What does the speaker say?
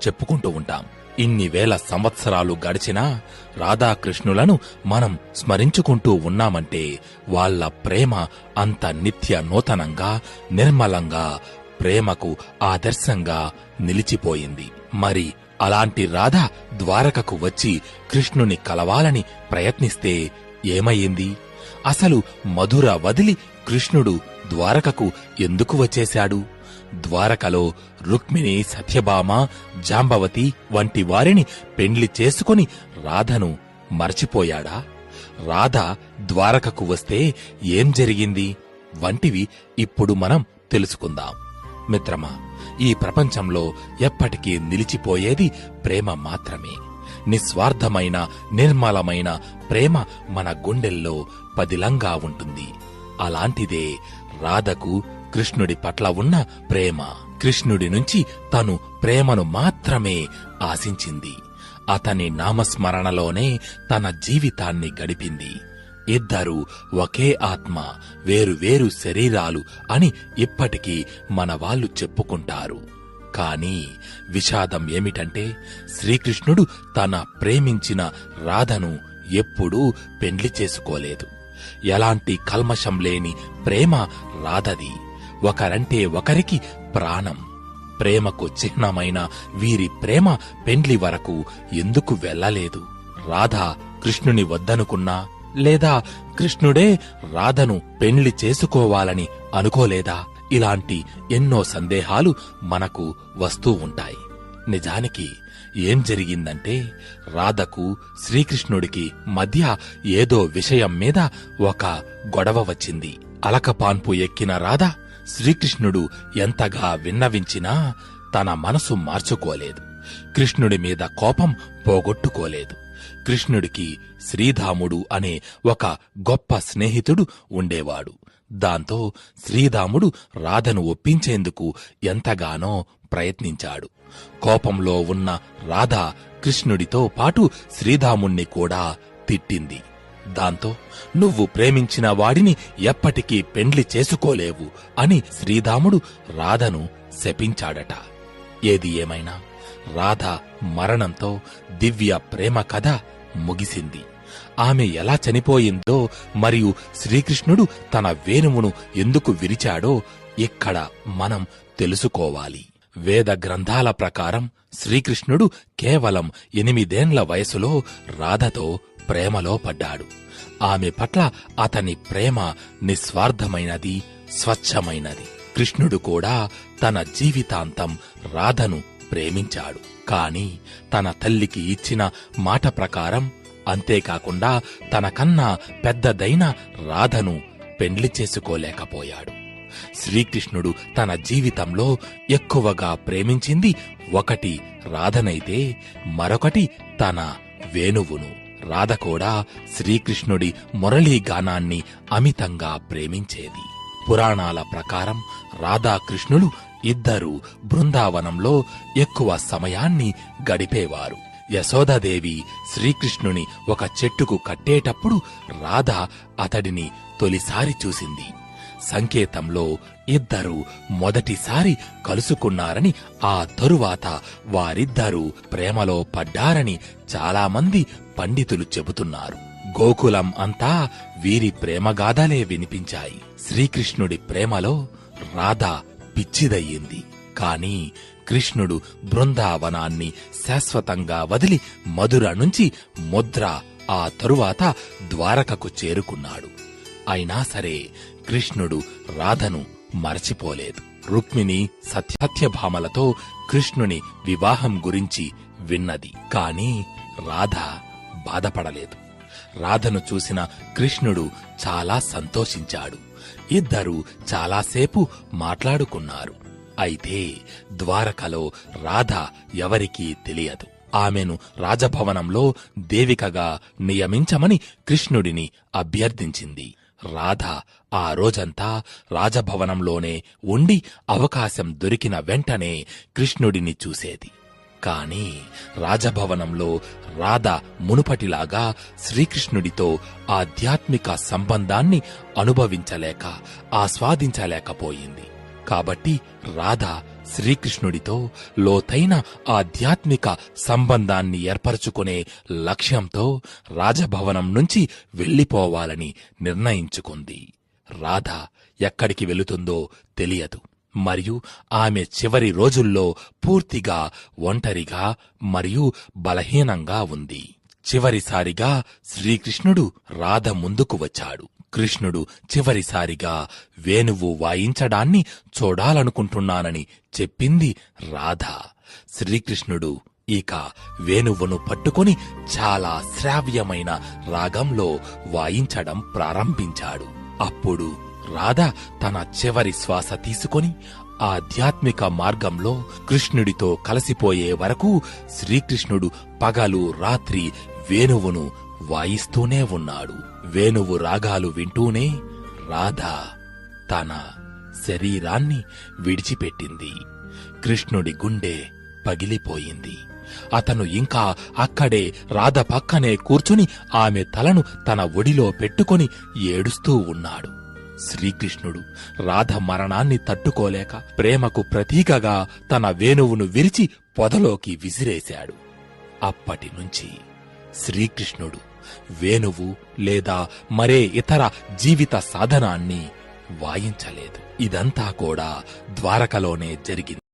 చెప్పుకుంటూ ఉంటాం. ఇన్ని వేల సంవత్సరాలు గడిచినా రాధాకృష్ణులను మనం స్మరించుకుంటూ ఉన్నామంటే వాళ్ల ప్రేమ అంత నిత్య నూతనంగా, నిర్మలంగా, ప్రేమకు ఆదర్శంగా నిలిచిపోయింది. మరి అలాంటి రాధ ద్వారకకు వచ్చి కృష్ణుని కలవాలని ప్రయత్నిస్తే ఏమయ్యింది? అసలు మధుర వదిలి కృష్ణుడు ద్వారకకు ఎందుకు వచ్చేశాడు? ద్వారకలో రుక్మిణి, సత్యభామ, జాంబవతి వంటి వారిని పెండ్లి చేసుకుని రాధను మర్చిపోయాడా? రాధ ద్వారకకు వస్తే ఏం జరిగింది వంటివి ఇప్పుడు మనం తెలుసుకుందాం. మిత్రమా, ఈ ప్రపంచంలో ఎప్పటికీ నిలిచిపోయేది ప్రేమ మాత్రమే. నిస్వార్థమైన, నిర్మలమైన ప్రేమ మన గుండెల్లో పదిలంగా ఉంటుంది. అలాంటిదే రాధకు కృష్ణుడి పట్ల ఉన్న ప్రేమ. కృష్ణుడి నుంచి తను ప్రేమను మాత్రమే ఆశించింది. అతని నామస్మరణలోనే తన జీవితాన్ని గడిపింది. ఇద్దరూ ఒకే ఆత్మ, వేరువేరు శరీరాలు అని ఇప్పటికీ మనవాళ్లు చెప్పుకుంటారు. కాని విషాదం ఏమిటంటే శ్రీకృష్ణుడు తన ప్రేమించిన రాధను ఎప్పుడూ పెండ్లి చేసుకోలేదు. ఎలాంటి కల్మషం లేని ప్రేమ రాధది. ఒకరంటే ఒకరికి ప్రాణం. ప్రేమకు చిహ్నమైన వీరి ప్రేమ పెండ్లి వరకు ఎందుకు వెళ్లలేదు? రాధ కృష్ణుని వద్దనుకున్నా, లేదా కృష్ణుడే రాధను పెండ్లి చేసుకోవాలని అనుకోలేదా? ఇలాంటి ఎన్నో సందేహాలు మనకు వస్తూ ఉంటాయి. నిజానికి ఏం జరిగిందంటే రాధకు శ్రీకృష్ణుడికి మధ్య ఏదో విషయం మీద ఒక గొడవ వచ్చింది. అలకపాన్పు ఎక్కిన రాధ శ్రీకృష్ణుడు ఎంతగా విన్నవించినా తన మనసు మార్చుకోలేదు. కృష్ణుడి మీద కోపం పోగొట్టుకోలేదు. కృష్ణుడికి శ్రీధాముడు అనే ఒక గొప్ప స్నేహితుడు ఉండేవాడు. దాంతో శ్రీధాముడు రాధను ఒప్పించేందుకు ఎంతగానో ప్రయత్నించాడు. కోపంలో ఉన్న రాధ కృష్ణుడితో పాటు శ్రీధాముణ్ణి కూడా తిట్టింది. దాంతో నువ్వు ప్రేమించిన వాడిని ఎప్పటికీ పెండ్లి చేసుకోలేవు అని శ్రీధాముడు రాధను శపించాడట. ఏది ఏమైనా రాధ మరణంతో దివ్య ప్రేమ కథ ముగిసింది. ఆమె ఎలా చనిపోయిందో మరియు శ్రీకృష్ణుడు తన వేణువును ఎందుకు విరిచాడో ఇక్కడ మనం తెలుసుకోవాలి. వేద గ్రంథాల ప్రకారం శ్రీకృష్ణుడు కేవలం 8 వయసులో రాధతో ప్రేమలో పడ్డాడు. ఆమె పట్ల అతని ప్రేమ నిస్వార్థమైనది, స్వచ్ఛమైనది. కృష్ణుడు కూడా తన జీవితాంతం రాధను ప్రేమించాడు. కాని తన తల్లికి ఇచ్చిన మాట ప్రకారం, అంతేకాకుండా తనకన్నా పెద్దదైన రాధను పెండ్లి చేసుకోలేకపోయాడు. శ్రీకృష్ణుడు తన జీవితంలో ఎక్కువగా ప్రేమించింది ఒకటి రాధనైతే మరొకటి తన వేణువును. రాధ కూడా శ్రీకృష్ణుడి మురళీగానాన్ని అమితంగా ప్రేమించేది. పురాణాల ప్రకారం రాధాకృష్ణులు ఇద్దరూ బృందావనంలో ఎక్కువ సమయాన్ని గడిపేవారు. యశోదాదేవి శ్రీకృష్ణుని ఒక చెట్టుకు కట్టేటప్పుడు రాధ అతడిని తొలిసారి చూసింది. సంకేతంలో ఇద్దరూ మొదటిసారి కలుసుకున్నారని, ఆ తరువాత వారిద్దరూ ప్రేమలో పడ్డారని చాలామంది పండితులు చెబుతున్నారు. గోకులం అంతా వీరి ప్రేమగాథలే వినిపించాయి. శ్రీకృష్ణుడి ప్రేమలో రాధ పిచ్చిదయ్యింది. కాని కృష్ణుడు బృందావనాన్ని శాశ్వతంగా వదిలి మధుర నుంచి ముద్ర, ఆ తరువాత ద్వారకకు చేరుకున్నాడు. అయినా సరే కృష్ణుడు రాధను మరచిపోలేదు. రుక్మిణి, సత్యభామలతో కృష్ణుని వివాహం గురించి విన్నది. కాని రాధ బాధపడలేదు. రాధను చూసిన కృష్ణుడు చాలా సంతోషించాడు. ఇద్దరూ చాలాసేపు మాట్లాడుకున్నారు. అయితే ద్వారకలో రాధ ఎవరికీ తెలియదు. ఆమెను రాజభవనంలో దేవికగా నియమించమని కృష్ణుడిని అభ్యర్థించింది. రాధ ఆ రోజంతా రాజభవనంలోనే ఉండి అవకాశం దొరికిన వెంటనే కృష్ణుడిని చూసేది. కాని రాజభవనంలో రాధ మునుపటిలాగా శ్రీకృష్ణుడితో ఆధ్యాత్మిక సంబంధాన్ని అనుభవించలేక, ఆస్వాదించలేకపోయింది. కాబట్టి రాధ శ్రీకృష్ణుడితో లోతైన ఆధ్యాత్మిక సంబంధాన్ని ఏర్పరచుకునే లక్ష్యంతో రాజభవనం నుంచి వెళ్లిపోవాలని నిర్ణయించుకుంది. రాధ ఎక్కడికి వెళుతుందో తెలియదు. మరియు ఆమె చివరి రోజుల్లో పూర్తిగా ఒంటరిగా మరియు బలహీనంగా ఉంది. చివరిసారిగా శ్రీకృష్ణుడు రాధ ముందుకు వచ్చాడు. కృష్ణుడు చివరిసారిగా వేణువు వాయించడాన్ని చూడాలనుకుంటున్నానని చెప్పింది రాధ. శ్రీకృష్ణుడు ఇక వేణువును పట్టుకొని చాలా శ్రావ్యమైన రాగంలో వాయించడం ప్రారంభించాడు. అప్పుడు రాధ తన చివరి శ్వాస తీసుకొని ఆధ్యాత్మిక మార్గంలో కృష్ణుడితో కలిసిపోయే వరకు శ్రీకృష్ణుడు పగలు రాత్రి వేణువును వాయిస్తూనే ఉన్నాడు. వేణువు రాగాలు వింటూనే రాధ తన శరీరాన్ని విడిచిపెట్టింది. కృష్ణుడి గుండె పగిలిపోయింది. అతను ఇంకా అక్కడే రాధ పక్కనే కూర్చుని ఆమె తలను తన ఒడిలో పెట్టుకొని ఏడుస్తూ ఉన్నాడు. శ్రీకృష్ణుడు రాధ మరణాన్ని తట్టుకోలేక ప్రేమకు ప్రతీకగా తన వేణువును విరిచి పొదలోకి విసిరేశాడు. అప్పటినుంచి శ్రీకృష్ణుడు వేణువు లేదా మరే ఇతర జీవిత సాధనాన్ని వాయించలేదు. ఇదంతా కూడా ద్వారకలోనే జరిగింది.